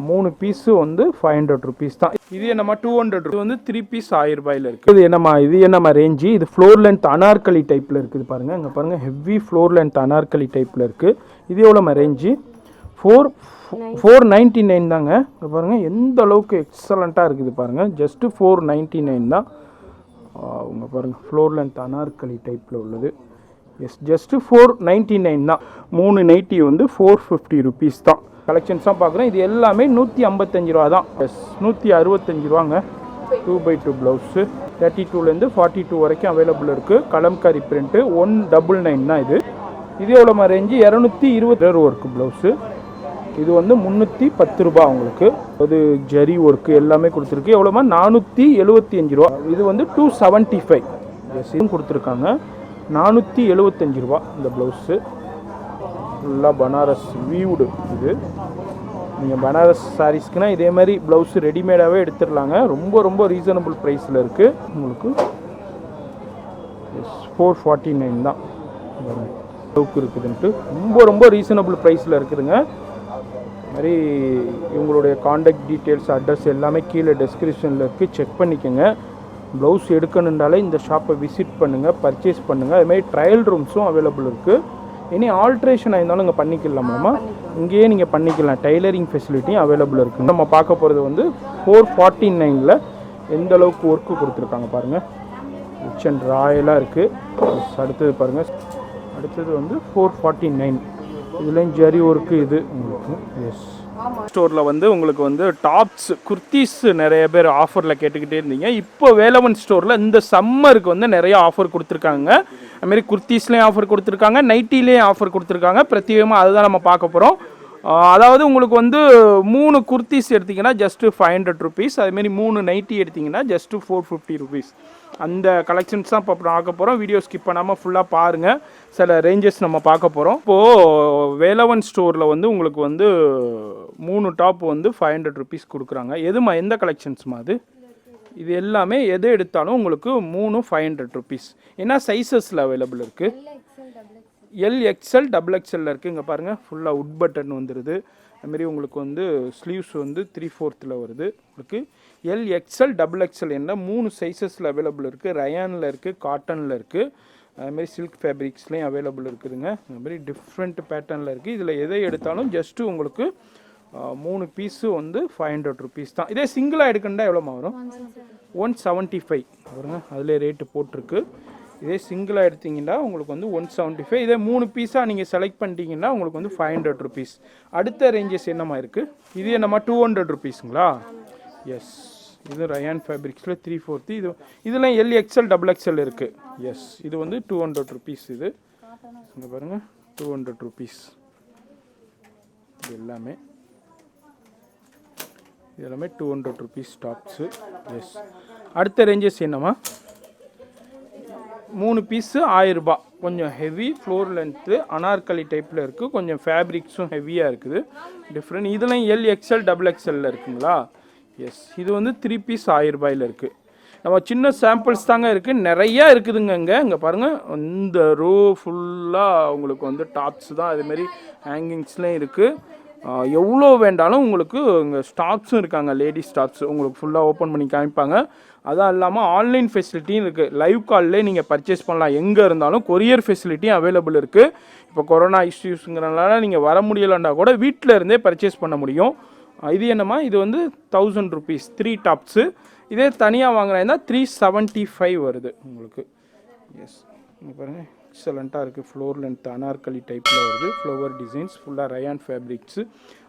3 piece வந்து 500 rupees தான். இது என்னம்மா 200 வந்து 3 பீஸ் 1000 ரூபாயில் இருக்குது. இது என்னம்மா ரேஞ்சு, இது ஃப்ளோர் லென்த் அனார்கலி டைப்பில் இருக்குது பாருங்கள். இங்கே பாருங்கள், ஹெவி ஃப்ளோர் லென்த் அனார்கலி டைப்பில் இருக்குது. இது எவ்வளோம்மா ரேஞ்சு? 499 தாங்க. இங்கே பாருங்கள் எந்த அளவுக்கு எக்ஸலண்ட்டாக இருக்குது பாருங்கள். ஜஸ்ட்டு 499 தான். இங்கே பாருங்கள், ஃப்ளோர் லென்த் அனார்கலி டைப்பில் உள்ளது. எஸ், ஜஸ்ட்டு 499 தான். 3 நைட்டி வந்து 450 ருபீஸ் தான். கலெக்ஷன்ஸ் தான் பார்க்குறோம். இது எல்லாமே 155 ரூபா தான். எஸ், 165 ரூபாங்க. 2x2 ப்ளவுஸு 32லேருந்து 42 வரைக்கும் அவைலபிள் இருக்குது. கலம்காரி பிரிண்ட்டு 199 தான் இது. இது எவ்வளோமா ரேஞ்சு? 220 work blouse. இது வந்து 310 ரூபா உங்களுக்கு. அது ஜரி ஒர்க்கு எல்லாமே கொடுத்துருக்கு. எவ்வளோமா? 475 ரூபா. இது வந்து 275. எஸ், இதுவும் கொடுத்துருக்காங்க. 475 ரூபா இந்த ப்ளவுஸு. ஃபுல்லாக பனாரஸ் வீவுடு. இது நீங்கள் பனாரஸ் சாரீஸ்க்குனால் இதே மாதிரி ப்ளவுஸு ரெடிமேடாகவே எடுத்துடலாங்க. ரொம்ப ரொம்ப ரீசனபிள் ப்ரைஸில் இருக்குது உங்களுக்கு. எஸ், 449 தான் அளவுக்கு இருக்குதுன்ட்டு. ரொம்ப ரொம்ப ரீசனபிள் ப்ரைஸில் இருக்குதுங்க. மாதிரி இவங்களுடைய காண்டாக்ட் டீட்டெயில்ஸ், அட்ரஸ் எல்லாமே கீழே டெஸ்கிரிப்ஷனில் இருக்குது. செக் பண்ணிக்கோங்க. ப்ளவுஸ் எடுக்கணுன்றாலே இந்த ஷாப்பை விசிட் பண்ணுங்கள், பர்ச்சேஸ் பண்ணுங்கள். அதுமாதிரி ட்ரையல் ரூம்ஸும் அவைலபிள் இருக்குது. இனி ஆல்ட்ரேஷன் ஆயிருந்தாலும் இங்கே பண்ணிக்கலாமாம்மா, இங்கேயே நீங்கள் பண்ணிக்கலாம். டைலரிங் ஃபெசிலிட்டியும் அவைலபிள் இருக்குது. நம்ம பார்க்க போகிறது வந்து 449ல் எந்த அளவுக்கு ஒர்க்கு கொடுத்துருக்காங்க பாருங்கள். ரிச் அண்ட் ராயலாக இருக்குது. அடுத்தது பாருங்கள், அடுத்தது வந்து 449. இதுலேயும் ஜரி ஒர்க்கு இது உங்களுக்கு. எஸ், ஸ்டோரில் வந்து உங்களுக்கு வந்து டாப்ஸ், குர்த்திஸ் நிறைய பேர் ஆஃபரில் கேட்டுக்கிட்டே இருந்தீங்க. இப்போ வேலவன் ஸ்டோரில் இந்த சம்மருக்கு வந்து நிறைய ஆஃபர் கொடுத்துருக்காங்க. அதுமாரி குர்த்திஸ்லேயும் ஆஃபர் கொடுத்துருக்காங்க, நைட்டிலேயும் ஆஃபர் கொடுத்துருக்காங்க. பிரத்யேகமாக அதுதான் நம்ம பார்க்க போகிறோம். அதாவது உங்களுக்கு வந்து 3 குர்த்திஸ் எடுத்திங்கன்னா ஜஸ்ட்டு 500 ருபீஸ். அதுமாரி 3 நைட்டி எடுத்திங்கன்னா ஜஸ்ட்டு 450 ருபீஸ். அந்த கலெக்ஷன்ஸ் தான் இப்போ பார்க்க போகிறோம். வீடியோ ஸ்கிப் பண்ணாமல் ஃபுல்லாக பாருங்கள். சில ரேஞ்சஸ் நம்ம பார்க்க போகிறோம். இப்போது வேலவன் ஸ்டோரில் வந்து உங்களுக்கு வந்து 3 டாப் வந்து 500 ருபீஸ் கொடுக்குறாங்க. எதுமா, எந்த கலெக்ஷன்ஸ்மா அது? இது எல்லாமே எது எடுத்தாலும் உங்களுக்கு 3 500 ருபீஸ். ஏன்னா சைஸஸில் அவைலபிள் இருக்குது. LXL XXL இருக்குது. இங்கே பாருங்கள், ஃபுல்லாக உட் பட்டன் வந்துடுது. அதுமாரி உங்களுக்கு வந்து ஸ்லீவ்ஸ் வந்து 3/4 வருது. உங்களுக்கு LXL XXL என்ன 3 சைஸஸில் அவைலபிள் இருக்குது. ரயானில் இருக்குது, காட்டனில் இருக்குது, அதுமாரி சில்க் ஃபேப்ரிக்ஸ்லேயும் அவைலபிள் இருக்குதுங்க. அதுமாரி டிஃப்ரெண்ட் பேட்டர்னில் இருக்குது. இதில் எதை எடுத்தாலும் ஜஸ்ட்டு உங்களுக்கு 3 பீஸு வந்து 500 ருபீஸ் தான். இதே சிங்கிளாக எடுக்கணுன்னா எவ்வளோமா வரும்? 175 வருங்க. அதிலே ரேட்டு போட்டிருக்கு. இதே சிங்கிளாக எடுத்திங்கன்னா உங்களுக்கு வந்து 175. இதே 3 பீஸாக நீங்கள் செலக்ட் பண்ணிட்டீங்கன்னா உங்களுக்கு வந்து 500 ருபீஸ். அடுத்த ரேஞ்சஸ் என்னம்மா இருக்குது? இது என்னம்மா 200 ருபீஸுங்களா? எஸ், இது ரயான் ஃபேப்ரிக்ஸில் 3/4. இது இதெல்லாம் LXL XXL இருக்குது. எஸ், இது வந்து 200 ருபீஸ். இது இங்கே பாருங்கள், 200 ருபீஸ். இது எல்லாமே 200 ருபீஸ் டாப்ஸு. எஸ், அடுத்த ரேஞ்சஸ் என்னம்மா? 3 பீஸு 1000 ரூபா. கொஞ்சம் ஹெவி ஃப்ளோர் லென்த்து அனார்கலி டைப்பில் இருக்குது. கொஞ்சம் ஃபேப்ரிக்ஸும் ஹெவியாக இருக்குது, டிஃப்ரெண்ட். இதெல்லாம் LXL XXL இருக்குங்களா? எஸ், இது வந்து 3 பீஸ் 1000 ரூபாயில் இருக்குது. நம்ம சின்ன சாம்பிள்ஸ் தாங்க இருக்குது, நிறையா இருக்குதுங்க. இங்கே பாருங்கள், இந்த ரோ ஃபுல்லாக உங்களுக்கு வந்து டாப்ஸ் தான். அதுமாரி ஹேங்கிங்ஸ்லேயும் இருக்குது. எவ்வளோ வேண்டாலும் உங்களுக்கு இங்கே ஸ்டாக்ஸும் இருக்காங்க. லேடிஸ் ஸ்டாக்ஸ் உங்களுக்கு ஃபுல்லாக ஓப்பன் பண்ணி காமிப்பாங்க. அதான் இல்லாமல் ஆன்லைன் ஃபெசிலிட்டியும் இருக்குது. லைவ் கால்லே நீங்கள் பர்ச்சேஸ் பண்ணலாம். எங்கே இருந்தாலும் கொரியர் ஃபெசிலிட்டியும் அவைலபிள் இருக்குது. இப்போ கொரோனா இஷ்யூஸுங்கிறனால நீங்கள் வர முடியலைன்னா கூட வீட்டில் இருந்தே பர்ச்சேஸ் பண்ண முடியும். இது என்னம்மா? இது வந்து 1000 ருபீஸ் 3 டாப்ஸு. இதே தனியாக வாங்குறதா 375 வருது உங்களுக்கு. எஸ், இங்கே பாருங்கள், எக்ஸலண்ட்டாக இருக்குது. ஃப்ளோர் லென்த் அனார்கலி டைப்பில் வருது. ஃப்ளவர் டிசைன்ஸ், ஃபுல்லாக ரயான் ஃபேப்ரிக்ஸு.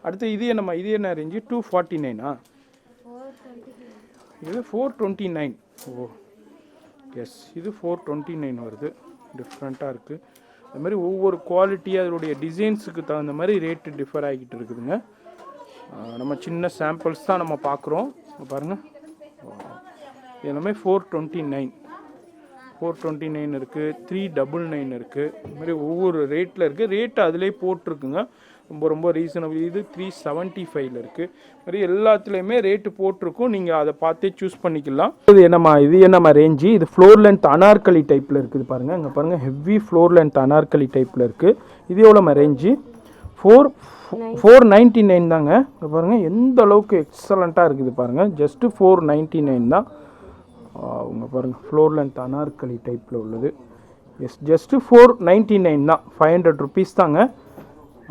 அடுத்து இது என்னம்மா? இது என்ன ரேஞ்சு? 249. இது 429. ஓ எஸ், இது 429 வருது. டிஃப்ரெண்ட்டாக இருக்குது. அதுமாதிரி ஒவ்வொரு குவாலிட்டி அதனுடைய டிசைன்ஸுக்கு தகுந்த மாதிரி ரேட்டு டிஃபர் ஆகிக்கிட்டு இருக்குதுங்க. நம்ம சின்ன சாம்பிள்ஸ் தான் நம்ம பார்க்குறோம். பாருங்கள், எல்லாமே 429 இருக்குது, 399 இருக்குது. இதுமாதிரி ஒவ்வொரு ரேட்டில் இருக்குது. ரேட்டு அதிலே போட்டிருக்குங்க. ரொம்ப ரொம்ப ரீசனபிள். இது 375 இருக்குது. மாதிரி எல்லாத்துலேயுமே ரேட்டு போட்டிருக்கும். நீங்கள் அதை பார்த்தே சூஸ் பண்ணிக்கலாம். இது என்னம்மா ரேஞ்சு? இது ஃப்ளோர் லென்த் அனார்கலி டைப்பில் இருக்குது பாருங்கள். இங்கே பாருங்கள், ஹெவி ஃப்ளோர் லென்த் அனார்கலி டைப்பில் இருக்குது. இது எவ்வளோம்மா ரேஞ்சு? 499 தாங்க. இங்கே பாருங்கள் எந்த அளவுக்கு எக்ஸலண்ட்டாக இருக்குது பாருங்கள். ஜஸ்ட்டு 499 தான். அவங்க பாருங்கள் ஃப்ளோர் லென்த் அனார்கலி டைப்பில் உள்ளது. ஜஸ்ட்டு 499 தான். 500 ருபீஸ் தாங்க.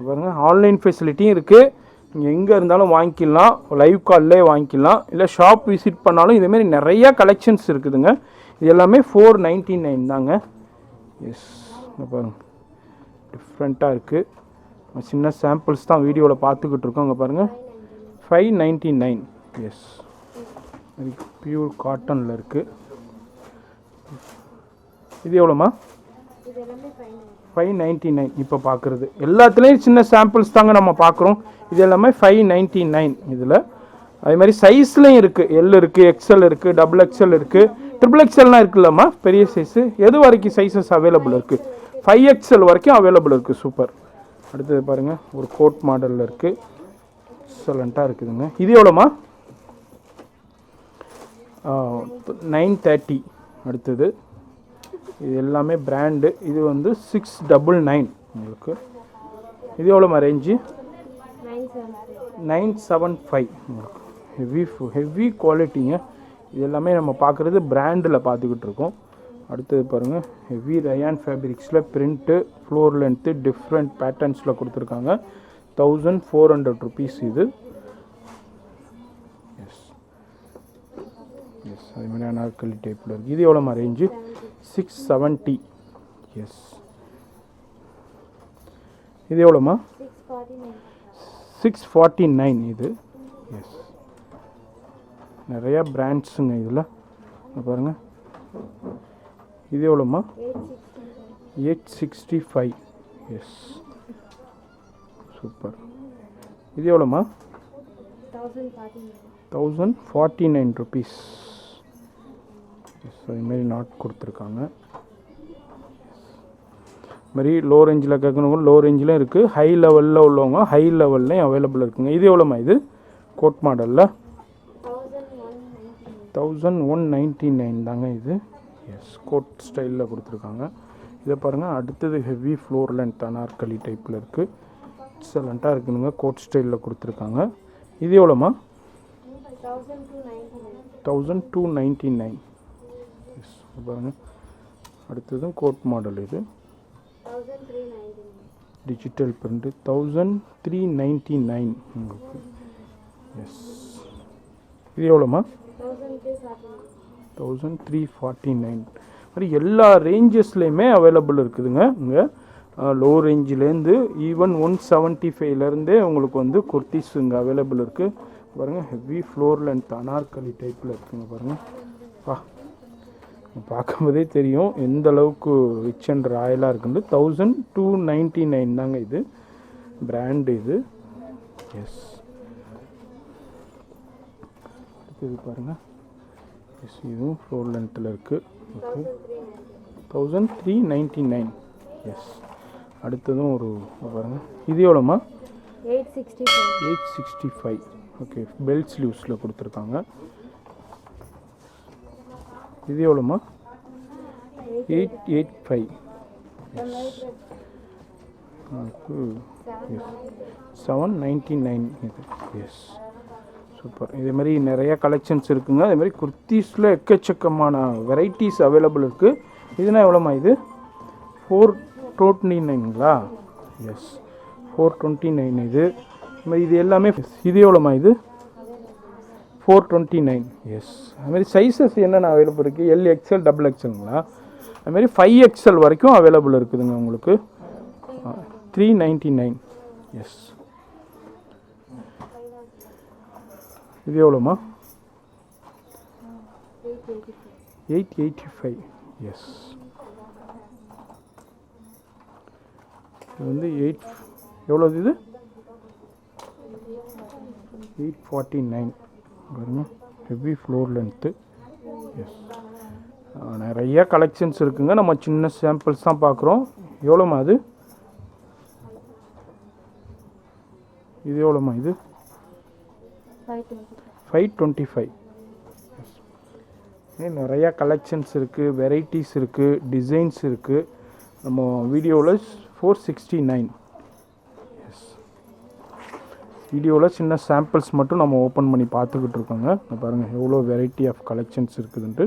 பாருங்கள் ஆன்லைன் ஃபெசிலிட்டியும் இருக்குது. நீங்கள் எங்கே இருந்தாலும் வாங்கிக்கலாம், லைவ் கால்லே வாங்கிக்கலாம், இல்லை ஷாப் விசிட் பண்ணாலும் இதேமாரி நிறையா கலெக்ஷன்ஸ் இருக்குதுங்க. இது எல்லாமே 499 தாங்க. இங்கே பாருங்கள் டிஃப்ரெண்ட்டாக இருக்குது. சின்ன சாம்பிள்ஸ் தான் வீடியோவில் பார்த்துக்கிட்டு இருக்கோம். இங்கே பாருங்கள் 599. வெரி பியூர் காட்டனில் இருக்குது. இது எவ்வளோம்மா? 599. இப்போ பார்க்குறது எல்லாத்துலேயும் சின்ன சாம்பிள்ஸ் தாங்க நம்ம பார்க்குறோம். இது எல்லாமே 599 இதில். அதே மாதிரி சைஸ்லையும் இருக்குது. எல் இருக்குது, எக்ஸ்எல் இருக்குது, டபுள் எக்ஸ்எல் இருக்குது, ட்ரிபிள் எக்ஸ்எல்லாம் இருக்குல்லம்மா பெரிய சைஸு. எது வரைக்கும் சைஸஸ் அவைலபிள் இருக்குது? 5XL வரைக்கும் அவைலபிள் இருக்குது. சூப்பர். அடுத்தது பாருங்கள் ஒரு கோட் மாடலில் இருக்குது. எக்ஸலண்ட்டாக இருக்குதுங்க. இது எவ்வளோம்மா? 930. அடுத்தது இது எல்லாமே பிராண்டு. இது வந்து 699 உங்களுக்கு. இது எவ்வளோம்மா ரேஞ்சு? 975 உங்களுக்கு. ஹெவி குவாலிட்டிங்க. இது எல்லாமே நம்ம பார்க்குறது பிராண்டில் பார்த்துக்கிட்டு இருக்கோம். அடுத்தது பாருங்கள் ஹெவி ரயான் ஃபேப்ரிக்ஸில் பிரிண்ட்டு, ஃப்ளோர் லென்த்து, டிஃப்ரெண்ட் பேட்டர்ன்ஸில் கொடுத்துருக்காங்க. 1400 ருபீஸ் இது. அதேமாதிரி அனார்கலி டைப்பில் இருக்குது. இது எவ்வளோம்மா ரேஞ்சு? 670. இது எவ்வளோம்மா? 649 இது. நிறையா பிராண்ட்ஸுங்க இதில் பாருங்கள். இது எவ்வளோம்மா? 865. சூப்பர். இது எவ்வளோம்மா? 1049 ருபீஸ். அதுமாரி நாட் கொடுத்துருக்காங்க. மாதிரி லோ ரேஞ்சில் கேட்கணுங்க, லோ ரேஞ்சிலும் இருக்குது. ஹை லெவலில் உள்ளவங்க ஹை லெவல்லையும் அவைலபிள் இருக்குங்க. இது எவ்வளோம்மா? இது கோட் மாடலில் 1199 தாங்க இது. கோட் ஸ்டைலில் கொடுத்துருக்காங்க. இதை பாருங்கள். அடுத்தது ஹெவி ஃப்ளோர் லென்த் அனார்கலி டைப்பில் இருக்குது. எக்ஸலண்ட்டாக இருக்குதுங்க. கோட் ஸ்டைலில் கொடுத்துருக்காங்க. இது எவ்வளோம்மா? 1299. பாருங்கள். அடுத்ததும் கோட் மாடல். இது டிஜிட்டல் பிரிண்ட்டு 1399 உங்களுக்கு. இது எவ்வளோம்மா? 1349. மாதிரி எல்லா ரேஞ்சஸ்லேயுமே அவைலபிள் இருக்குதுங்க. இங்கே லோ ரேஞ்சிலேருந்து ஈவன் 175லேருந்தே உங்களுக்கு வந்து குர்த்திஸ் இங்கே அவைலபிள் இருக்குது. பாருங்கள் ஹெவி ஃப்ளோர் லென்த் அனார்கலி டைப்பில் இருக்குங்க. பாருங்கள் பார்க்கும்போதே தெரியும் எந்த அளவுக்கு ரிச் அண்ட் ராயலாக இருக்குது. 1299 தாங்க இது. பிராண்டு இது. இது பாருங்கள். இதுவும் ஃப்ளோர் லென்த்தில் இருக்குது. ஓகே 1399. அடுத்ததும் ஒரு பாருங்கள். இது எவ்வளோம்மா? 865. ஓகே பெல்ட் ஸ்லீவ்ஸில் கொடுத்துருக்காங்க. இது எவ்வளோம்மா? 885. 799 இது. சூப்பர். இதேமாதிரி நிறையா கலெக்ஷன்ஸ் இருக்குங்க. அதேமாதிரி குர்த்திஸில் எக்கச்சக்கமான வெரைட்டிஸ் அவைலபிள் இருக்குது. இதுனா எவ்வளோம்மா? இது 429ங்களா? 429 இது. இது எல்லாமே. இது எவ்வளோம்மா? இது 429. அதுமாதிரி சைஸஸ் என்னென்ன அவைலபிள் இருக்குது? எல், எக்ஸ்எல், டபுள் எக்ஸ்எல்ங்களா? அதுமாதிரி 5XL வரைக்கும் அவைலபிள் இருக்குதுங்க உங்களுக்கு. 399. இது எவ்வளோம்மா? 885. இது வந்து எவ்வளோது? இது 849. Heavy floor length. நிறைய கலெக்ஷன்ஸ் இருக்குங்க. நம்ம சின்ன சாம்பிள்ஸ் தான் பார்க்குறோம். எவ்வளோம்மா அது? இது எவ்வளோம்மா? இது 525. நிறையா கலெக்ஷன்ஸ் இருக்குது, வெரைட்டிஸ் இருக்குது, டிசைன்ஸ் இருக்குது. நம்ம வீடியோவில் 469. வீடியோவில் சின்ன சாம்பிள்ஸ் மட்டும் நம்ம ஓப்பன் பண்ணி பார்த்துக்கிட்டு இருக்கோங்க. பாருங்கள் எவ்வளோ வெரைட்டி ஆஃப் கலெக்ஷன்ஸ் இருக்குதுன்ட்டு.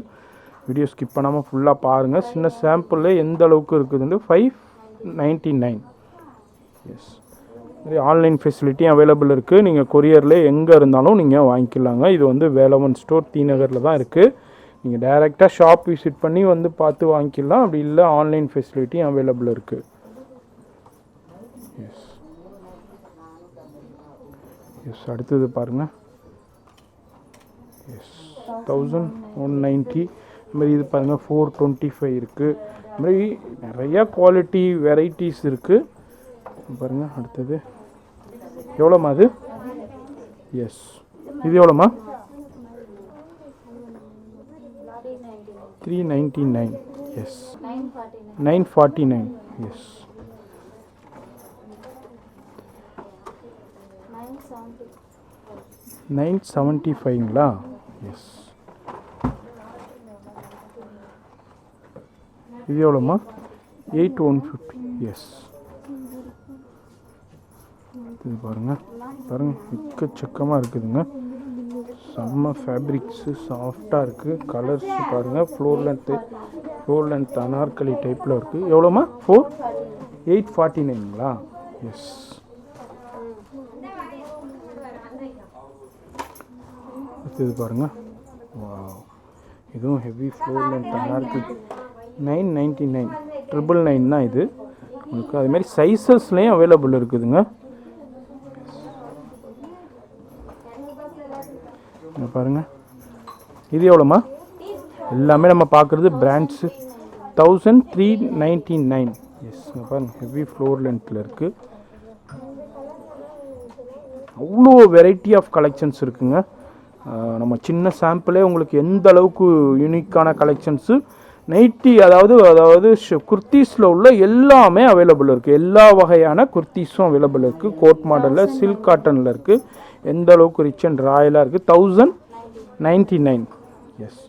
வீடியோ ஸ்கிப் பண்ணாமல் ஃபுல்லாக பாருங்கள். சின்ன சாம்பிளில் எந்த அளவுக்கு இருக்குதுன்ட்டு 599. எஸ், இது ஆன்லைன் ஃபெசிலிட்டியும் அவைலபிள் இருக்குது. நீங்கள் கொரியரில் எங்கே இருந்தாலும் நீங்கள் வாங்கிக்கலாங்க. இது வந்து வேலவன் ஸ்டோர் டி நகரில் தான் இருக்குது. நீங்கள் டைரெக்டாக ஷாப் விசிட் பண்ணி வந்து பார்த்து வாங்கிக்கலாம். அப்படி இல்லை ஆன்லைன் ஃபெசிலிட்டியும் அவைலபிள் இருக்குது. எஸ் எஸ், அடுத்தது பாருங்கள். எஸ், 1190. இதுமாதிரி இது பாருங்கள் 425 இருக்குது. இதுமாதிரி நிறையா குவாலிட்டி வெரைட்டிஸ் இருக்குது பாருங்கள். அடுத்தது எவ்வளோம்மா அது? எஸ், இது எவ்வளோம்மா? 399. எஸ், 949. எஸ், 975ங்களா? எஸ், இது எவ்வளோம்மா? 8150. எஸ், இது பாருங்கள் எக்கச்சக்கமாக இருக்குதுங்க. செம்ம ஃபேப்ரிக்ஸு சாஃப்டாக இருக்குது. கலர்ஸ் பாருங்கள். ஃப்ளோர் லென்த் அனார்கலி டைப்பில் இருக்குது. எவ்வளோம்மா? 849ங்களா? எஸ், இது பாருங்கள். வாவ், இதுவும் ஹெவி ஃப்ளோர் லென்த் அனார்கலி 999. 999 தான் இது உங்களுக்கு. அதுமாரி சைஸஸ்லேயும் அவைலபிள் இருக்குதுங்க. பாருங்கள், இது எவ்வளோம்மா? எல்லாமே நம்ம பார்க்குறது பிராண்ட்ஸு. 1399. எஸ், பாருங்கள் ஹெவி ஃப்ளோர் லென்த்தில் இருக்குது. அவ்வளோ வெரைட்டி ஆஃப் கலெக்ஷன்ஸ் இருக்குங்க. நம்ம சின்ன சாம்பிளே உங்களுக்கு எந்த அளவுக்கு யூனிக்கான கலெக்ஷன்ஸு நைட்டி, அதாவது குர்த்தீஸில் உள்ள எல்லாமே அவைலபிள் இருக்குது. எல்லா வகையான குர்த்தீஸும் அவைலபிள் இருக்குது. கோட் மாடலில் சில்க் காட்டனில் இருக்குது. எந்த அளவுக்கு ரிச் அண்ட் ராயலாக இருக்குது. 1099. எஸ்,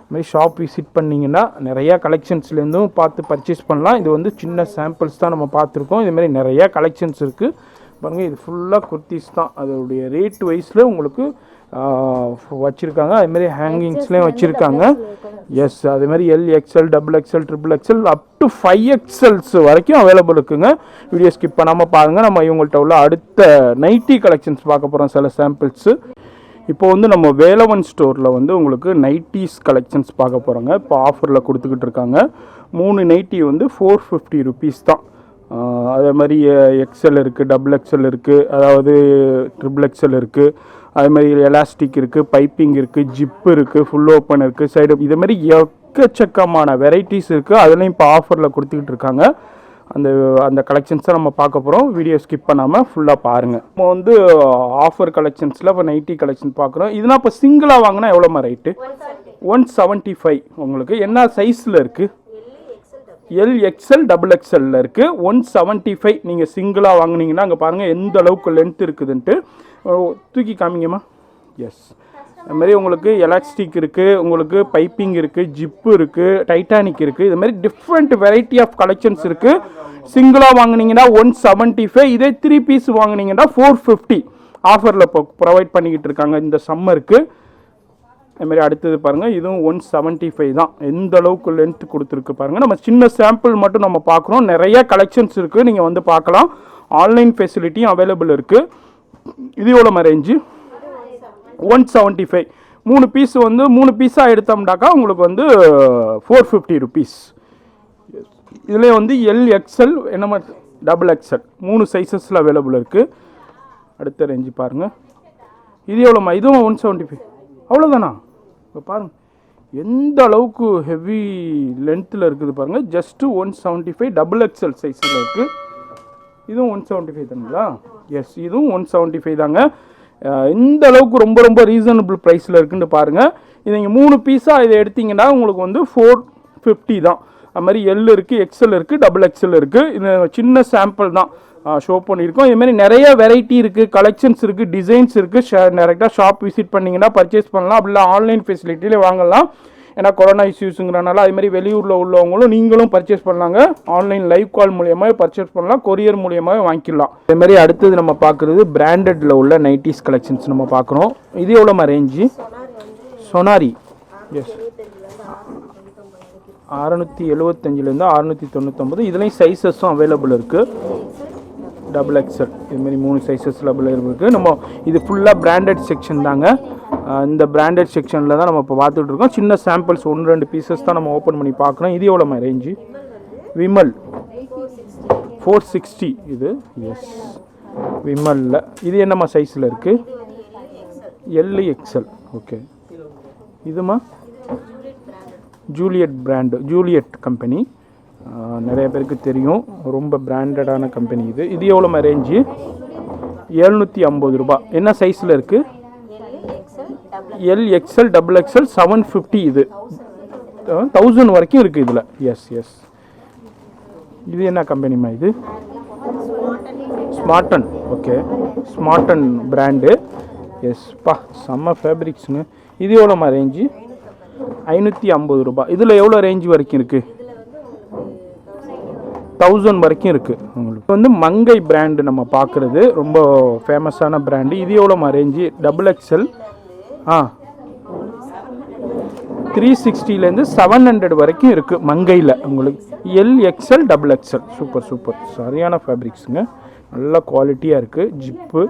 இதுமாதிரி ஷாப் விசிட் பண்ணிங்கன்னா நிறையா கலெக்ஷன்ஸ்லேருந்தும் பார்த்து பர்ச்சேஸ் பண்ணலாம். இது வந்து சின்ன சாம்பிள்ஸ் தான் நம்ம பார்த்துருக்கோம். இதுமாதிரி நிறையா கலெக்ஷன்ஸ் இருக்குது பாருங்கள். இது ஃபுல்லாக குர்த்தீஸ் தான். அதோடைய ரேட் வைஸில் உங்களுக்கு வச்சுருக்காங்க. அதுமாரி ஹேங்கிங்ஸ்லேயும் வச்சுருக்காங்க. எஸ், அதுமாதிரி LXL, XXL, XXL up to 5XLs வரைக்கும் அவைலபிள் இருக்குங்க. வீடியோ ஸ்கிப் பண்ணாமல் பாருங்கள். நம்ம இவங்கள்ட்ட உள்ள அடுத்த நைட்டி கலெக்ஷன்ஸ் பார்க்க போகிறோம், சில சாம்பிள்ஸு. இப்போ வந்து நம்ம வேலவன் ஸ்டோரில் வந்து உங்களுக்கு நைட்டிஸ் கலெக்ஷன்ஸ் பார்க்க போகிறோங்க. இப்போ ஆஃபரில் கொடுத்துக்கிட்டு இருக்காங்க. 3 நைட்டி வந்து 450 ருபீஸ் தான். அதே மாதிரி XL இருக்குது, XXL இருக்குது, அதாவது XXL இருக்குது. அதுமாதிரி எலாஸ்டிக் இருக்குது, பைப்பிங் இருக்குது, ஜிப்பு இருக்குது, ஃபுல் ஓப்பன் இருக்குது, சைடு, இதுமாதிரி எக்கச்சக்கமான வெரைட்டிஸ் இருக்குது. அதுலேயும் இப்போ ஆஃபரில் கொடுத்துக்கிட்டு இருக்காங்க. அந்த கலெக்ஷன்ஸை நம்ம பார்க்க போகிறோம். வீடியோ ஸ்கிப் பண்ணாமல் ஃபுல்லாக பாருங்கள். நம்ம வந்து ஆஃபர் கலெக்ஷன்ஸில் இப்போ நைட்டி கலெக்ஷன் பார்க்குறோம். இதுனா இப்போ சிங்கிளாக வாங்கினா எவ்வளோமா ரேட்டு? 175. உங்களுக்கு என்ன சைஸில் இருக்குது? LXL, XXL இருக்குது. 175. நீங்கள் சிங்கிளாக வாங்கினீங்கன்னா அங்கே பாருங்கள் எந்த அளவுக்கு லென்த் இருக்குதுன்ட்டு. தூக்கி காமிங்கம்மா. எஸ், அதுமாதிரி உங்களுக்கு எலாஸ்டிக் இருக்குது, உங்களுக்கு பைப்பிங் இருக்குது, ஜிப்பு இருக்குது, டைட்டானிக் இருக்குது. இதுமாதிரி டிஃப்ரெண்ட் வெரைட்டி ஆஃப் கலெக்ஷன்ஸ் இருக்குது. சிங்கிளாக வாங்கினீங்கன்னா 175. இதே 3 பீஸ் வாங்கினீங்கன்னா 450 ஆஃபரில் இப்போ ப்ரொவைட் பண்ணிக்கிட்டு இருக்காங்க இந்த சம்மருக்கு. அதுமாதிரி அடுத்தது பாருங்கள், இதுவும் 175 தான். எந்த அளவுக்கு லென்த் கொடுத்துருக்கு பாருங்கள். நம்ம சின்ன சாம்பிள் மட்டும் நம்ம பார்க்குறோம். நிறைய கலெக்ஷன்ஸ் இருக்குது, நீங்கள் வந்து பார்க்கலாம். ஆன்லைன் ஃபெசிலிட்டியும் அவைலபிள் இருக்குது. இது எவ்வளோ ரேஞ்சு? 175. 3 பீஸ் வந்து 3 பீஸாக எடுத்தோம்னாக்கா உங்களுக்கு வந்து 450 ருபீஸ். இதில் வந்து LXL, என்ன XXL 3 சைஸஸில் அவைலபிள் இருக்குது. அடுத்த ரேஞ்சு பாருங்கள். இது எவ்வளோம்மா? இதுவும் 175. அவ்வளோதானா? இப்போ பாருங்கள் எந்த அளவுக்கு ஹெவி லென்த்தில் இருக்குது பாருங்கள். ஜஸ்ட்டு 175 XXL சைஸில் இருக்குது. இதுவும் 175 தானுங்களா? எஸ், இதுவும் 175 தாங்க. இந்த அளவுக்கு ரொம்ப ரொம்ப ரீசனபிள் ப்ரைஸில் இருக்குன்னு பாருங்கள். இது நீங்கள் 3 பீஸாக இதை எடுத்திங்கன்னா உங்களுக்கு வந்து 450 தான். அது மாதிரி L இருக்குது, XL இருக்குது, XXL இருக்குது. இது சின்ன சாம்பிள் தான் ஷோ பண்ணியிருக்கோம். இதுமாதிரி நிறைய வெரைட்டி இருக்குது, கலெக்ஷன்ஸ் இருக்குது, டிசைன்ஸ் இருக்குது. டேரெக்டாக ஷாப் விசிட் பண்ணிங்கன்னா பர்ச்சேஸ் பண்ணலாம். அப்படி இல்லை ஆன்லைன் ஃபெசிலிட்டியிலே வாங்கலாம். ஏன்னா கொரோனா இஷ்யூஸுங்கிறனால அது மாதிரி வெளியூரில் உள்ளவங்களும் நீங்களும் பர்ச்சேஸ் பண்ணலாங்க. ஆன்லைன் லைவ் கால் மூலியமாக பர்ச்சேஸ் பண்ணலாம், கொரியர் மூலியமாக வாங்கிக்கலாம். அதே மாதிரி அடுத்தது நம்ம பார்க்குறது பிராண்டடில் உள்ள நைட்டிஸ் கலெக்ஷன்ஸ் நம்ம பார்க்குறோம். இது எவ்வளோமா ரேஞ்சு? சொனாரி. எஸ், 675லேருந்து 699. இதுலேயும் சைஸஸும் அவைலபிள் இருக்குது. XXL இதுமாரி 3 சைஸஸ் அவைலபிள் இருக்குது. நம்ம இது ஃபுல்லாக பிராண்டட் செக்ஷன் தாங்க. இந்த பிராண்டட் செக்ஷனில் தான் நம்ம இப்போ பார்த்துட்டு இருக்கோம். சின்ன சாம்பிள்ஸ் 1-2 பீசஸ் தான் நம்ம ஓப்பன் பண்ணி பார்க்குறோம். இது எவ்வளோ ரேஞ்சு? விமல் 460 இது. எஸ், விமலில் இது என்னம்மா சைஸில் இருக்குது? LXL. ஓகே, இதுமா ஜூலியட் பிராண்டு, ஜூலியட் கம்பெனி, நிறைய பேருக்கு தெரியும், ரொம்ப பிராண்டடான கம்பெனி இது. இது எவ்வளோ ரேஞ்சு? 750 ரூபா. என்ன சைஸில் இருக்குது? LXL, XXL, 750. இது 1000 வரைக்கும் இருக்குது இதில். Yes yes. இது என்ன கம்பெனிமா இது? Smarten. Okay, Smarten brand. Yes பா, செம்ம ஃபேப்ரிக்ஸுங்க. இது எவ்வளோமா ரேஞ்சு? 550 ரூபா. இதில் எவ்வளோ ரேஞ்சு வரைக்கும் இருக்குது? 1000 வரைக்கும் இருக்குது. உங்களுக்கு வந்து மங்கை பிராண்டு நம்ம பார்க்குறது ரொம்ப ஃபேமஸான பிராண்டு. இது எவ்வளோமா ரேஞ்சு? XXL 360லேருந்து 700 வரைக்கும் இருக்குது மங்கையில் உங்களுக்கு. LXL, XXL. சூப்பர் சூப்பர், சரியான ஃபேப்ரிக்ஸுங்க, நல்ல குவாலிட்டியாக இருக்குது. ஜிப்பு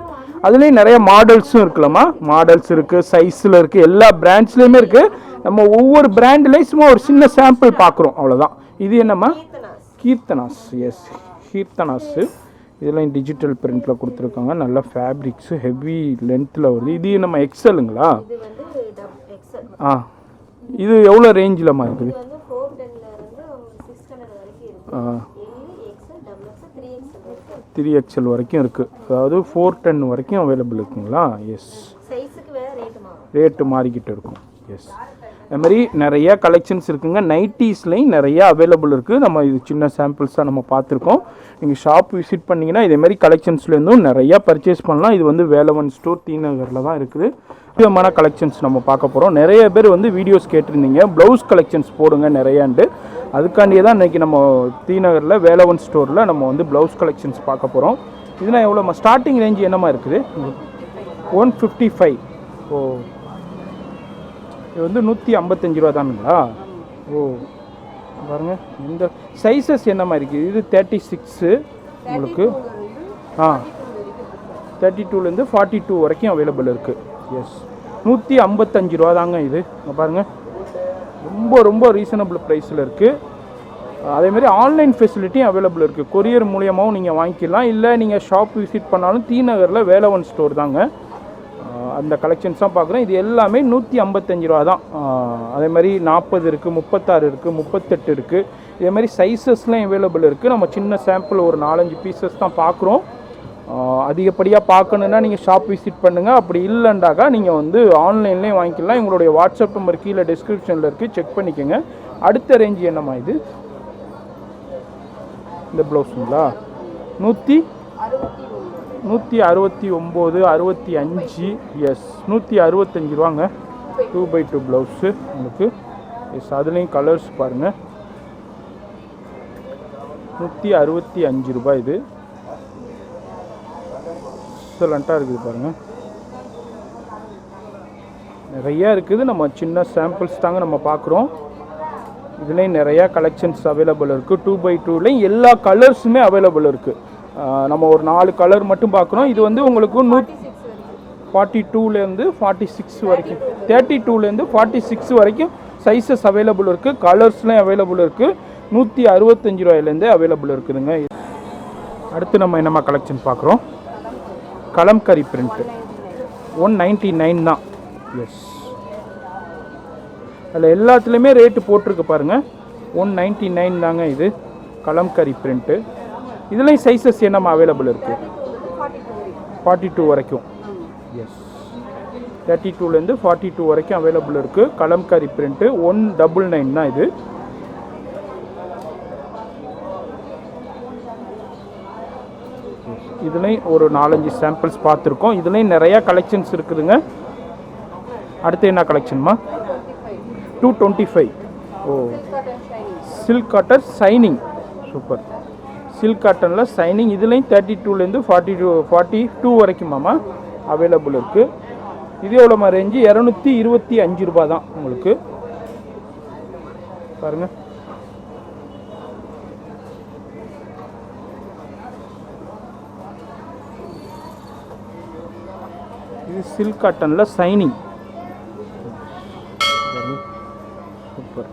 அதுலேயும் நிறைய மாடல்ஸும் இருக்குல்லம்மா. மாடல்ஸ் இருக்குது, சைஸில் இருக்குது, எல்லா பிராண்ட்ஸ்லேயுமே இருக்குது. நம்ம ஒவ்வொரு பிராண்ட்லேயும் சும்மா ஒரு சின்ன சாம்பிள் பார்க்குறோம், அவ்வளோதான். இது என்னம்மா? கீர்த்தனாஸ். எஸ், கீர்த்தனாஸு. இதெல்லாம் டிஜிட்டல் பிரிண்டில் கொடுத்துருக்காங்க. நல்ல ஃபேப்ரிக்ஸு, ஹெவி லென்த்தில் வருது. இது நம்ம எக்ஸலுங்களா? இது எவ்வளோ ரேஞ்சிலம்மா இருக்குது? 3XL வரைக்கும் இருக்குது. அதாவது 410 வரைக்கும் அவைலபிள் இருக்குங்களா? எஸ், ரேட்டு மாறிக்கிட்டு இருக்கும். எஸ், அது மாதிரி நிறையா கலெக்ஷன்ஸ் இருக்குங்க. நைட்டிஸ்லையும் நிறையா அவைலபிள் இருக்குது. நம்ம இது சின்ன சாம்பிள்ஸ் தான் நம்ம பார்த்துருக்கோம். நீங்கள் ஷாப் விசிட் பண்ணிங்கன்னா இதேமாதிரி கலெக்ஷன்ஸ்லேருந்தும் நிறையா பர்ச்சேஸ் பண்ணலாம். இது வந்து வேலவன் ஸ்டோர், டி நகரில் தான் இருக்குது. முக்கியமான கலெக்ஷன்ஸ் நம்ம பார்க்க போகிறோம். நிறைய பேர் வந்து வீடியோஸ் கேட்டிருந்தீங்க, ப்ளவுஸ் கலெக்ஷன்ஸ் போடுங்க நிறையாண்டு. அதுக்காண்டியே தான் இன்றைக்கி நம்ம டி நகரில் வேலவன் ஸ்டோரில் நம்ம வந்து ப்ளவுஸ் கலெக்ஷன்ஸ் பார்க்க போகிறோம். இதெல்லாம் எவ்வளோ ஸ்டார்டிங் ரேஞ்சு என்னமா இருக்குது? 155. ஓ, இது வந்து 155 ரூபா தானுங்களா? ஓ, பாருங்க, இந்த சைஸஸ் என்னமா இருக்குது? இது 36 உங்களுக்கு. 32லேருந்து 42 வரைக்கும் அவைலபிள் இருக்குது. எஸ், 155 ரூபா தாங்க இது. பாருங்கள், ரொம்ப ரொம்ப ரீசனபிள் ப்ரைஸில் இருக்குது. அதேமாதிரி ஆன்லைன் ஃபெசிலிட்டியும் அவைலபிள் இருக்குது. கொரியர் மூலியமாகவும் நீங்கள் வாங்கிக்கலாம். இல்லை நீங்கள் ஷாப் விசிட் பண்ணாலும் டி நகரில் வேலவன் ஸ்டோர் தாங்க. அந்த கலெக்ஷன்ஸ் தான் பார்க்குறேன். இது எல்லாமே 155 ரூபா தான். அதே மாதிரி 40 இருக்குது, 36 இருக்குது, 38 இருக்குது. இதேமாதிரி சைஸஸ்லாம் அவைலபிள் இருக்குது. நம்ம சின்ன சாம்பிள் ஒரு 4-5 பீசஸ் தான் பார்க்குறோம். அதிகப்படியாக பார்க்கணுன்னா நீங்கள் ஷாப் விசிட் பண்ணுங்கள். அப்படி இல்லைண்டாக்கா நீங்கள் வந்து ஆன்லைன்லேயும் வாங்கிக்கலாம். எங்களுடைய வாட்ஸ்அப் நம்பர் கீழே டிஸ்கிரிப்ஷனில் இருக்குது, செக் பண்ணிக்கோங்க. அடுத்த ரேஞ்சு என்னம்மா இது? இந்த ப்ளவுஸுங்களா? 169, 65. எஸ், 165 ரூபாங்க. 2x2 ப்ளவுஸு உங்களுக்கு. எஸ், அதுலேயும் கலர்ஸ் பாருங்கள். 165 ரூபாய். இது எக்ஸலண்ட்டாக இருக்குது பாருங்கள். நிறையா இருக்குது. நம்ம சின்ன சாம்பிள்ஸ் தாங்க நம்ம பார்க்குறோம். இதுலேயும் நிறையா கலெக்ஷன்ஸ் அவைலபிள் இருக்குது. 2x2லேயும் எல்லா கலர்ஸுமே அவைலபிள் இருக்குது. நம்ம ஒரு 4 கலர் மட்டும் பார்க்குறோம். இது வந்து உங்களுக்கு 42லேருந்து 46 வரைக்கும், 32லேருந்து 46 வரைக்கும் சைஸஸ் அவைலபிள் இருக்குது. கலர்ஸ்லேயும் அவைலபிள் இருக்குது. 165 ரூபாயிலேருந்தே அவைலபிள் இருக்குதுங்க. அடுத்து நம்ம என்னம்மா கலெக்ஷன் பார்க்குறோம்? கலம்கரி பிரிண்ட்டு 199 தான். எஸ், அதில் எல்லாத்துலேயுமே ரேட்டு போட்டிருக்கு பாருங்கள். 199 தாங்க இது கலம்கரி பிரிண்ட்டு. இதுலேயும் சைஸஸ் என்னம்மா அவைலபிள் இருக்குது? 42 வரைக்கும். எஸ், 32லேருந்து 42 வரைக்கும் அவைலபிள் இருக்குது. கலம்கரி பிரிண்ட்டு 199 தான் இது. இதுலேயும் ஒரு 4-5 சாம்பிள்ஸ் பார்த்துருக்கோம். இதுலேயும் நிறையா கலெக்ஷன்ஸ் இருக்குதுங்க. அடுத்து என்ன கலெக்ஷன்மா? 225. ஓ, silk cotton shining, super. Silk காட்டனில் ஷைனிங், இதுலேயும் 32லேருந்து 42 வரைக்குமாம்மா அவைலபிள் இருக்குது. இது எவ்வளோமா ரேஞ்சு? 225 ரூபா தான் உங்களுக்கு. பாருங்கள், இது சில்க் காட்டனில் ஷைனிங், சூப்பர்.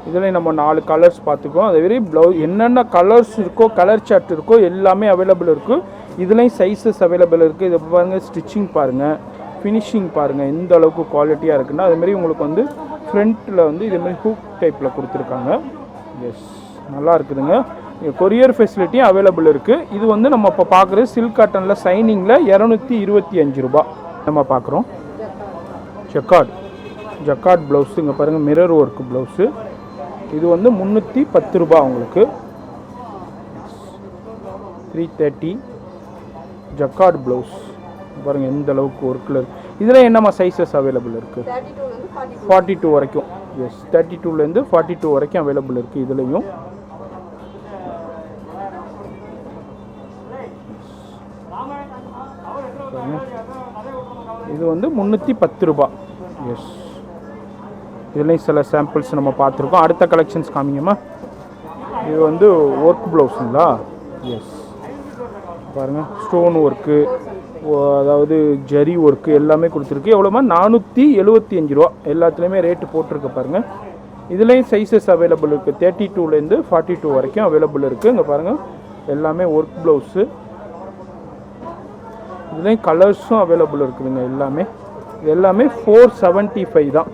இதில் நம்ம 4 கலர்ஸ் பார்த்துக்குவோம். அதே மாதிரி ப்ளவுஸ் என்னென்ன கலர்ஸ் இருக்கோ, கலர் சார்ட் இருக்கோ எல்லாமே அவைலபிள் இருக்குது. இதுலேயும் சைஸஸ் அவைலபிள் இருக்குது. இதை பாருங்கள், ஸ்டிச்சிங் பாருங்கள், ஃபினிஷிங் பாருங்கள் எந்த அளவுக்கு குவாலிட்டியாக இருக்குன்னா. அதேமாதிரி உங்களுக்கு வந்து ஃப்ரண்ட்டில் வந்து இதேமாதிரி ஹூக் டைப்பில் கொடுத்துருக்காங்க. எஸ், நல்லா இருக்குதுங்க. கொரியர் ஃபெசிலிட்டியும் அவைலபிள் இருக்குது. இது வந்து நம்ம இப்போ பார்க்குறது சில்க் காட்டனில் ஷைனிங்கில் 225 ரூபா நம்ம பார்க்குறோம். ஜக்கார்ட் ப்ளவுஸு, இங்கே பாருங்கள் மிரர் ஒர்க் ப்ளவுஸு. இது வந்து 310 ரூபா உங்களுக்கு. 330 ஜக்கார்ட் ப்ளவுஸ் பாருங்கள் எந்த அளவுக்கு ஒர்க்கில் இருக்குது. இதில் என்னம்மா சைஸஸ் அவைலபிள் இருக்குது? 42 வரைக்கும். எஸ், 32லேருந்து 42 வரைக்கும் அவைலபிள் இருக்குது. இதுலேயும் இது வந்து 310 ரூபா. எஸ், இதுலேயும் சில சாம்பிள்ஸ் நம்ம பார்த்துருக்கோம். அடுத்த கலெக்ஷன்ஸ் காமிங்கம்மா. இது வந்து ஒர்க் ப்ளவுஸுங்களா? எஸ், பாருங்கள் ஸ்டோன் ஒர்க்கு, அதாவது ஜரி ஒர்க்கு எல்லாமே கொடுத்துருக்கு. எவ்வளோமா? 475 ரூபா. எல்லாத்துலேயுமே ரேட்டு போட்டிருக்கு பாருங்கள். இதுலேயும் சைஸஸ் அவைலபிள் இருக்குது. 32லேருந்து 42 வரைக்கும் அவைலபிள் இருக்குது. இங்கே பாருங்கள் எல்லாமே ஒர்க் ப்ளவுஸு. இதுலேயும் கலர்ஸும் அவைலபிள் இருக்குதுங்க. எல்லாமே 475 தான்.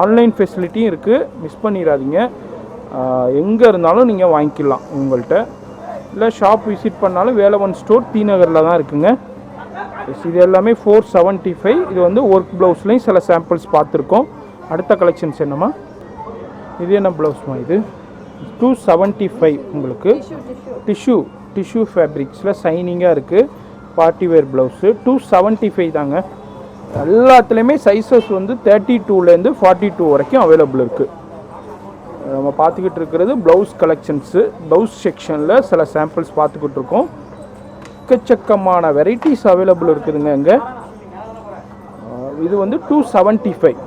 ஆன்லைன் ஃபெசிலிட்டியும் இருக்குது, மிஸ் பண்ணிடாதீங்க. எங்கே இருந்தாலும் நீங்கள் வாங்கிக்கலாம் உங்கள்கிட்ட. இல்லை ஷாப் விசிட் பண்ணாலும் வேலவன் ஸ்டோர் டி நகரில் தான் இருக்குங்க. இது எல்லாமே 475. இது வந்து ஒர்க் ப்ளவுஸ்லேயும் சில சாம்பிள்ஸ் பார்த்துருக்கோம். அடுத்த கலெக்ஷன்ஸ் என்னம்மா? இது என்ன ப்ளவுஸ்மா? இது 275 உங்களுக்கு. டிஷ்யூ ஃபேப்ரிக்ஸில் ஷைனிங்காக இருக்குது. பார்ட்டி வேர் ப்ளவுஸு 275 தாங்க. எல்லாத்துலேயுமே சைஸஸ் வந்து 32லேருந்து 42 வரைக்கும் அவைலபிள் இருக்குது. நம்ம பார்த்துக்கிட்டு இருக்கிறது ப்ளவுஸ் கலெக்ஷன்ஸு. ப்ளவுஸ் செக்ஷனில் சில சாம்பிள்ஸ் பார்த்துக்கிட்டு இருக்கோம். எக்கச்சக்கமான வெரைட்டிஸ் அவைலபிள் இருக்குதுங்க இங்கே. இது வந்து 275.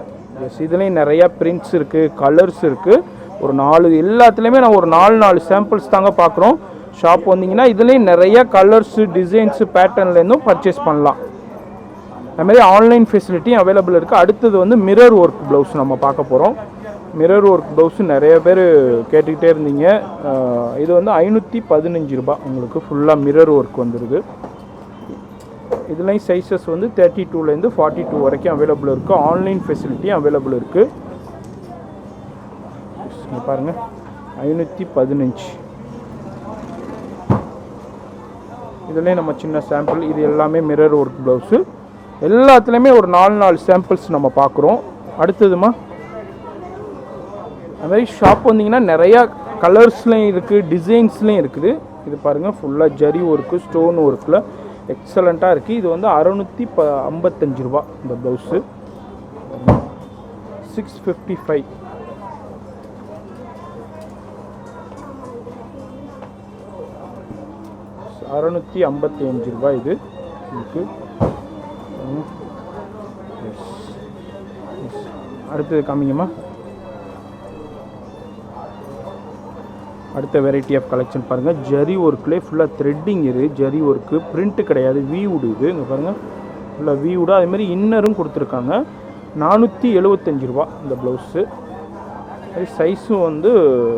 எஸ், இதுலேயும் நிறையா பிரிண்ட்ஸ் இருக்குது, கலர்ஸ் இருக்குது. ஒரு 4 எல்லாத்துலேயுமே நான் ஒரு 4 சாம்பிள்ஸ் தாங்க பார்க்குறோம். ஷாப் வந்தீங்கன்னா இதுலேயும் நிறைய கலர்ஸு, டிசைன்ஸு, பேட்டர்ன்லேருந்தும் பர்ச்சேஸ் பண்ணலாம். அதுமாதிரி ஆன்லைன் ஃபெசிலிட்டியும் அவைலபிள் இருக்குது. அடுத்தது வந்து மிரர் ஒர்க் ப்ளவுஸ் நம்ம பார்க்க போகிறோம். மிரர் ஒர்க் ப்ளவுஸு நிறைய பேர் கேட்டுக்கிட்டே இருந்தீங்க. இது வந்து 515 ரூபா உங்களுக்கு. ஃபுல்லாக மிரர் ஒர்க் வந்துடுது. இதுலேயும் சைஸஸ் வந்து 32லேருந்து 42 வரைக்கும் அவைலபிள் இருக்குது. ஆன்லைன் ஃபெசிலிட்டியும் அவைலபிள் இருக்குது. இங்கே பாருங்கள் 515. இதுலேயும் நம்ம சின்ன சாம்பிள். இது எல்லாமே மிரர் ஒர்க் ப்ளவுஸு. எல்லாத்துலேயுமே ஒரு 4 சாம்பிள்ஸ் நம்ம பார்க்குறோம். அடுத்ததுமா அதுமாதிரி ஷாப் வந்தீங்கன்னா நிறையா கலர்ஸ்லேயும் இருக்குது, டிசைன்ஸ்லேயும் இருக்குது. இது பாருங்கள் ஃபுல்லாக ஜரி ஒர்க்கு, ஸ்டோன் ஒர்க்கில் எக்ஸலண்ட்டாக இருக்குது. இது வந்து 655 ரூபா இந்த ப்ளவுஸு. 655. ₹655 இது இருக்குது. அடுத்தது காமிங்கம்மா. அடுத்த வெரைட்டி ஆஃப் கலெக்ஷன் பாருங்கள். ஜரி ஒர்க்லேயே ஃபுல்லாக த்ரெட்டிங் இருக்குது. ஜரி ஒர்க்கு, பிரிண்ட்டு கிடையாது, வீவுடு. இது இங்கே பாருங்கள் ஃபுல்லாக வீவுடு. அதேமாதிரி இன்னரும் கொடுத்துருக்காங்க. 475 ரூபா இந்த ப்ளவுஸு. அது சைஸும் வந்து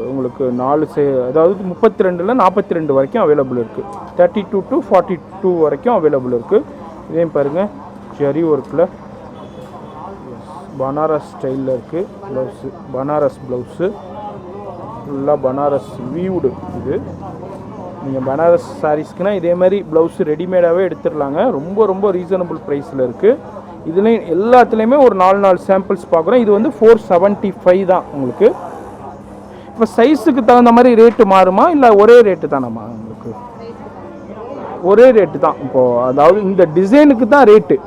உங்களுக்கு 4 அதாவது 32ல் 42 வரைக்கும் அவைலபிள் இருக்குது. 32 to 42 வரைக்கும் அவைலபிள் இருக்குது. இதையும் பாருங்கள் ஜரி ஒர்க்கில் பனாரஸ் ஸ்டைலில் இருக்குது ப்ளவுஸு. பனாரஸ் ப்ளவுஸு ஃபுல்லாக பனாரஸ் வீவுடு. இது நீங்கள் பனாரஸ் சாரீஸ்க்குனால் இதே மாதிரி ப்ளவுஸு ரெடிமேடாகவே எடுத்துடலாங்க. ரொம்ப ரொம்ப ரீசனபிள் ப்ரைஸில் இருக்குது. இதுலேயும் எல்லாத்துலேயுமே ஒரு 4 சாம்பிள்ஸ் பார்க்குறோம். இது வந்து 475 தான் உங்களுக்கு. இப்போ சைஸுக்கு தகுந்த மாதிரி ரேட்டு மாறுமா இல்லை ஒரே ரேட்டு தானம்மா உங்களுக்கு? ஒரே ரேட்டு தான். இப்போது அதாவது இந்த டிசைனுக்கு தான் ரேட்டு.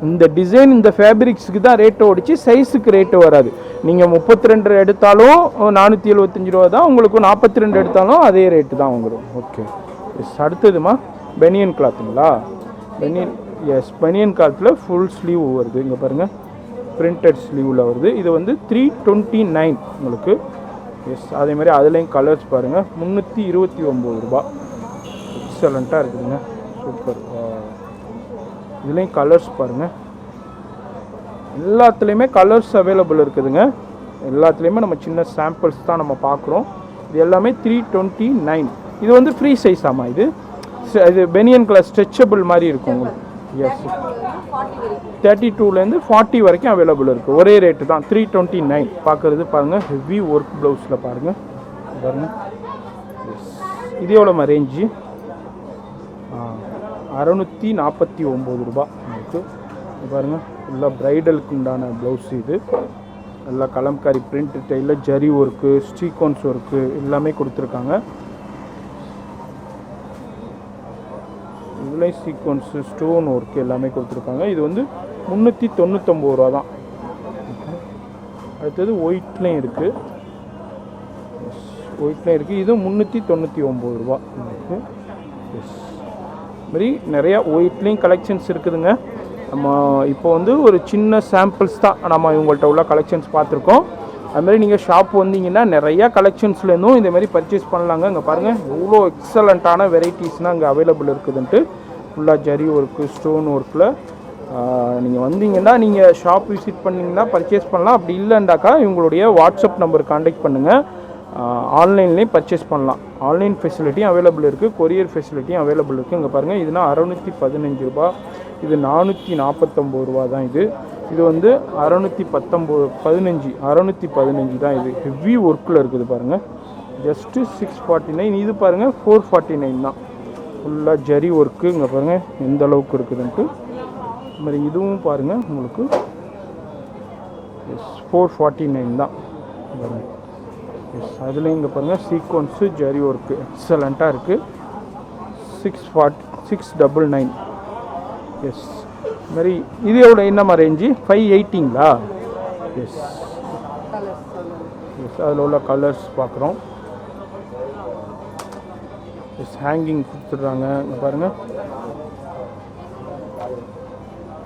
இந்த டிசைன் இந்த ஃபேப்ரிக்ஸுக்கு தான் ரேட்டு ஓடிச்சு, சைஸுக்கு ரேட்டு வராது. நீங்கள் 32 எடுத்தாலும் 475 ரூபா தான், உங்களுக்கு 42 எடுத்தாலும் அதே ரேட்டு தான் உங்களுக்கு. Okay yes. அடுத்ததுமா பெனியன் கிளாத்துங்களா? பெனியன், எஸ் பெனியன் கிளாத்தில் ஃபுல் ஸ்லீவ் வருது. இங்கே பாருங்கள், பிரிண்டட் ஸ்லீவில் வருது. இது வந்து 329 உங்களுக்கு. எஸ், அதேமாதிரி அதுலேயும் கலர்ஸ் பாருங்கள், 329 ரூபா. எக்ஸலண்ட்டாக இருக்குதுங்க, சூப்பர். இதுலேயும் கலர்ஸ் பாருங்கள், எல்லாத்துலேயுமே கலர்ஸ் அவைலபிள் இருக்குதுங்க. எல்லாத்துலேயுமே நம்ம சின்ன சாம்பிள்ஸ் தான் நம்ம பார்க்குறோம். இது எல்லாமே 329. இது வந்து ஃப்ரீ சைஸ். ஆமாம், இது பெனியன் கிளாஸ் ஸ்ட்ரெச்சபிள் மாதிரி இருக்கும் உங்களுக்கு. எஸ், 32லேருந்து 40 வரைக்கும் அவைலபிள் இருக்குது. ஒரே ரேட்டு தான், 329. பார்க்குறது பாருங்கள், ஹெவி ஒர்க் ப்ளவுஸில் பாருங்கள். எஸ், இது எவ்வளோமா ரேஞ்சு? 649 ரூபா உங்களுக்கு. பாருங்கள், ஃபுல்லாக ப்ரைடலுக்கு உண்டான ப்ளவுஸ். இது நல்லா கலம்காரி பிரிண்ட் ஸ்டைலில் ஜரி ஒர்க்கு, ஸ்டீகோன்ஸ் ஒர்க்கு எல்லாமே கொடுத்துருக்காங்க. இதுலேயும் சீக்வன்ஸு, ஸ்டோன் ஒர்க்கு எல்லாமே கொடுத்துருக்காங்க. இது வந்து 399 ரூபா தான். அடுத்தது ஒயிட்லேயும் இருக்குது, ஒயிட்லேயும் இருக்குது. இது 399 ரூபா உங்களுக்கு. எஸ், மாதிரி நிறையா ஒயிட்லேயும் கலெக்ஷன்ஸ் இருக்குதுங்க. நம்ம இப்போ வந்து ஒரு சின்ன சாம்பிள்ஸ் தான் நம்ம இவங்கள்ட்ட உள்ள கலெக்ஷன்ஸ் பார்த்துருக்கோம். அதுமாதிரி நீங்கள் ஷாப் வந்தீங்கன்னா நிறையா கலெக்ஷன்ஸ்லேருந்தும் இதேமாதிரி பர்ச்சேஸ் பண்ணலாங்க. இங்கே பாருங்கள், எவ்வளோ எக்ஸலண்ட்டான வெரைட்டிஸ்னால் இங்கே அவைலபிள் இருக்குதுன்ட்டு. ஃபுல்லாக ஜரி ஒர்க்கு, ஸ்டோன் ஒர்க்கில் நீங்கள் வந்தீங்கன்னா நீங்கள் ஷாப் விசிட் பண்ணிங்கன்னா பர்ச்சேஸ் பண்ணலாம். அப்படி இல்லைண்டாக்கா இவங்களுடைய வாட்ஸ்அப் நம்பர் கான்டாக்ட் பண்ணுங்கள். ஆன்லைன்லேயும் பர்ச்சேஸ் பண்ணலாம். ஆன்லைன் ஃபெசிலிட்டியும் அவைலபிள் இருக்குது, கொரியர் ஃபெசிலிட்டியும் அவைலபிள் இருக்குது. இங்கே பாருங்கள், இதுனா 615 ரூபா. இது 449 ரூபா தான். இது வந்து 615 தான். இது ஹெவி ஒர்க்கில் இருக்குது பாருங்கள், ஜஸ்ட்டு 649. இது பாருங்கள் 449 தான். ஃபுல்லாக ஜரி ஒர்க்கு. இங்கே பாருங்கள் எந்த அளவுக்கு இருக்குதுன்ட்டு. இது மாதிரி இதுவும் பாருங்கள் உங்களுக்கு 449 தான் பாருங்கள். எஸ், அதுலேயும் இங்கே பாருங்கள் சீக்வன்ஸு ஜரி ஒர்க்கு எக்ஸலண்ட்டாக இருக்குது. 699. எஸ், இது மாதிரி இது எவ்வளோ என்னம்மா ரேஞ்சு? 580ங்களா? எஸ் எஸ், அதில் உள்ள கலர்ஸ் பார்க்குறோம். எஸ், ஹேங்கிங் கொடுத்துட்றாங்க. இங்கே பாருங்கள்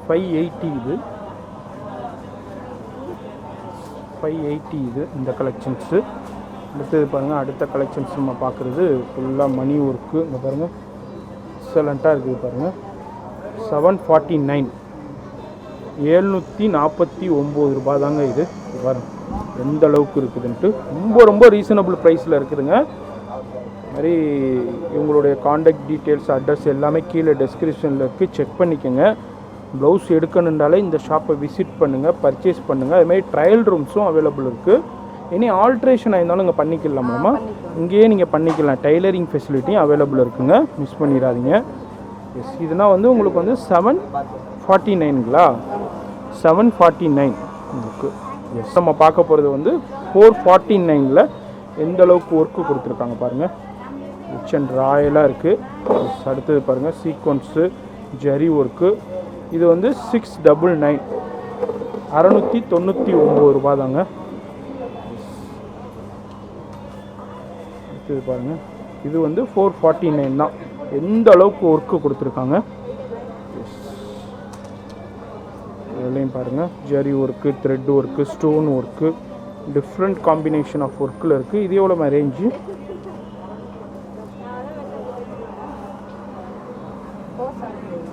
580. இது 580. இது இந்த கலெக்ஷன்ஸு. அடுத்தது பாருங்கள், அடுத்த கலெக்ஷன்ஸ் நம்ம பார்க்குறது ஃபுல்லாக மணி ஒர்க்கு. இங்கே பாருங்கள் எக்ஸலண்ட்டாக இருக்குது பாருங்கள். 749, 749 ரூபா தாங்க இது. பாருங்கள் எந்த அளவுக்கு இருக்குதுன்ட்டு. ரொம்ப ரீசனபிள் ப்ரைஸில் இருக்குதுங்க. மாதிரி இவங்களுடைய காண்டாக்ட் டீட்டெயில்ஸ், அட்ரஸ் எல்லாமே கீழே டெஸ்கிரிப்ஷனில் இருக்குது, செக் பண்ணிக்கோங்க. ப்ளவுஸ் எடுக்கணுன்றாலே இந்த ஷாப்பை விசிட் பண்ணுங்கள், பர்ச்சேஸ் பண்ணுங்கள். அதுமாதிரி ட்ரையல் ரூம்ஸும் அவைலபிள் இருக்குது. இனி ஆல்ட்ரேஷன் ஆயிருந்தாலும் இங்கே பண்ணிக்கலாமாம்மா, இங்கேயே நீங்கள் பண்ணிக்கலாம். டைலரிங் ஃபெசிலிட்டியும் அவைலபிள் இருக்குங்க, மிஸ் பண்ணிடாதீங்க. எஸ், இதுனா வந்து உங்களுக்கு வந்து 749ங்களா? 749 உங்களுக்கு. எஸ், நம்ம பார்க்க போகிறது வந்து 449ல் எந்த அளவுக்கு ஒர்க்கு கொடுத்துருக்காங்க பாருங்கள். ரிச் அண்ட் ராயலாக இருக்குது. அடுத்தது பாருங்கள் சீக்வன்ஸு ஜரி ஒர்க்கு. இது வந்து 699, 699 ரூபா தாங்க. அடுத்தது பாருங்கள், இது வந்து 449 தான். எந்த அளவுக்கு ஒர்க்கு கொடுத்துருக்காங்க. இதுலேயும் பாருங்கள் zari work, thread work, stone work, different combination of ஒர்க்கில் இருக்குது. இது எவ்வளோ ரேஞ்சு?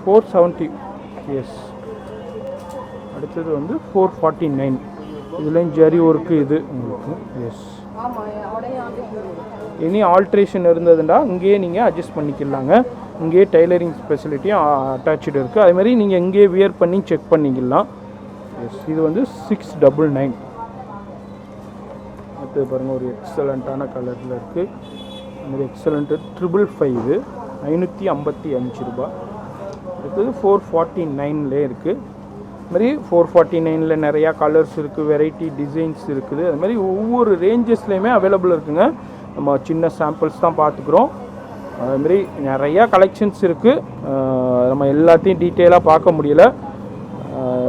470. எஸ், அடுத்தது வந்து 449. இதுலேயும் ஜரி ஒர்க்கு இது உங்களுக்கு. எஸ், எனி ஆல்ட்ரேஷன் இருந்ததுன்னா இங்கேயே நீங்கள் அட்ஜஸ்ட் பண்ணிக்கலாங்க. இங்கேயே டைலரிங் ஃபெசிலிட்டியும் அட்டாச்சு இருக்குது. அதுமாதிரி நீங்கள் இங்கேயே வியர் பண்ணி செக் பண்ணிக்கலாம். எஸ், இது வந்து 699. அடுத்தது பாருங்கள், ஒரு எக்ஸலண்ட்டான கலரில் இருக்குது. அதுமாதிரி எக்ஸலண்ட்டு 555, 555 ரூபா. அடுத்தது 449லே இருக்குது. அதுமாதிரி 449ல் நிறையா கலர்ஸ் இருக்குது, வெரைட்டி டிசைன்ஸ் இருக்குது. அதுமாதிரி ஒவ்வொரு ரேஞ்சஸ்லேயுமே அவைலபிள் இருக்குதுங்க. நம்ம சின்ன சாம்பிள்ஸ் தான் பார்த்துக்குறோம். அதுமாரி நிறையா கலெக்ஷன்ஸ் இருக்குது. நம்ம எல்லாத்தையும் டீட்டெயிலாக பார்க்க முடியல.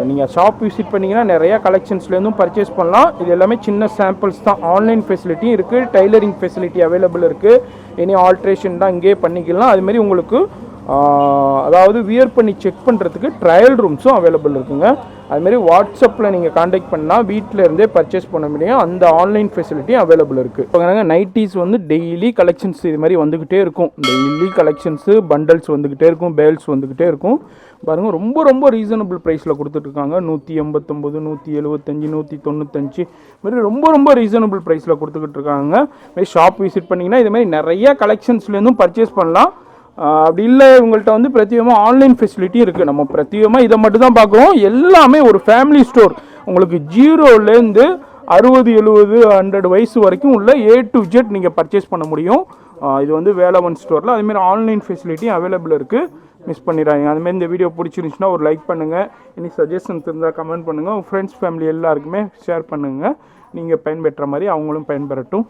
நீங்கள் ஷாப் விசிட் பண்ணிங்கன்னா நிறையா கலெக்ஷன்ஸ்லேருந்தும் பர்ச்சேஸ் பண்ணலாம். இது எல்லாமே சின்ன சாம்பிள்ஸ் தான். ஆன்லைன் ஃபெசிலிட்டியும் இருக்குது, டைலரிங் ஃபெசிலிட்டி அவைலபிள் இருக்குது. எனி ஆல்ட்ரேஷன் தான் இங்கேயே பண்ணிக்கலாம். அதுமாரி உங்களுக்கு அதாவது வியர் பண்ணி செக் பண்ணுறதுக்கு ட்ரையல் ரூம்ஸும் அவைலபிள் இருக்குங்க. அதுமாரி வாட்ஸ்அப்பில் நீங்கள் காண்டாக்ட் பண்ணால் வீட்டில் இருந்தே பர்ச்சேஸ் பண்ண முடியும். அந்த ஆன்லைன் ஃபெசிலிட்டியும் அவைலபிள் இருக்குது. இப்போ நைட்டிஸ் வந்து டெய்லி கலெக்ஷன்ஸ் இது மாதிரி வந்துக்கிட்டே இருக்கும். டெய்லி கலெக்ஷன்ஸு பண்டல்ஸ் வந்துக்கிட்டே இருக்கும், பேல்ஸ் வந்துக்கிட்டே இருக்கும். பாருங்கள், ரொம்ப ரொம்ப ரீசனபிள் ப்ரைஸில் கொடுத்துட்ருக்காங்க. 189, 175, 195 மாதிரி ரொம்ப ரொம்ப ரீசனபிள் ப்ரைஸில் கொடுத்துக்கிட்டு இருக்காங்க. இதுமாதிரி ஷாப் விசிட் பண்ணிங்கன்னா இதுமாதிரி நிறைய கலெக்ஷன்ஸ்லேருந்தும் பர்ச்சேஸ் பண்ணலாம். அப்படி இல்லை உங்கள்கிட்ட வந்து பிரத்யேகமாக ஆன்லைன் ஃபெசிலிட்டியும் இருக்குது. நம்ம பிரத்யேகமாக இதை மட்டும் தான் பார்க்குறோம். எல்லாமே ஒரு ஃபேமிலி ஸ்டோர். உங்களுக்கு 0லேருந்து 60, 70, 100 வயசு வரைக்கும் உள்ள A to Z நீங்கள் பர்ச்சேஸ் பண்ண முடியும். இது வந்து வேலவன் ஸ்டோரில். அதுமாரி ஆன்லைன் ஃபெசிலிட்டியும் அவைலபிள் இருக்குது. மிஸ் பண்ணிடுறாங்க. அதுமாரி இந்த வீடியோ பிடிச்சிருந்துச்சுன்னா ஒரு லைக் பண்ணுங்கள். இனி சஜஷன்ஸ் இருந்தால் கமெண்ட் பண்ணுங்கள். உங்கள் ஃப்ரெண்ட்ஸ் ஃபேமிலி எல்லாருக்குமே ஷேர் பண்ணுங்கள். நீங்கள் பயன்பெற்ற மாதிரி அவங்களும் பயன்பெறட்டும்.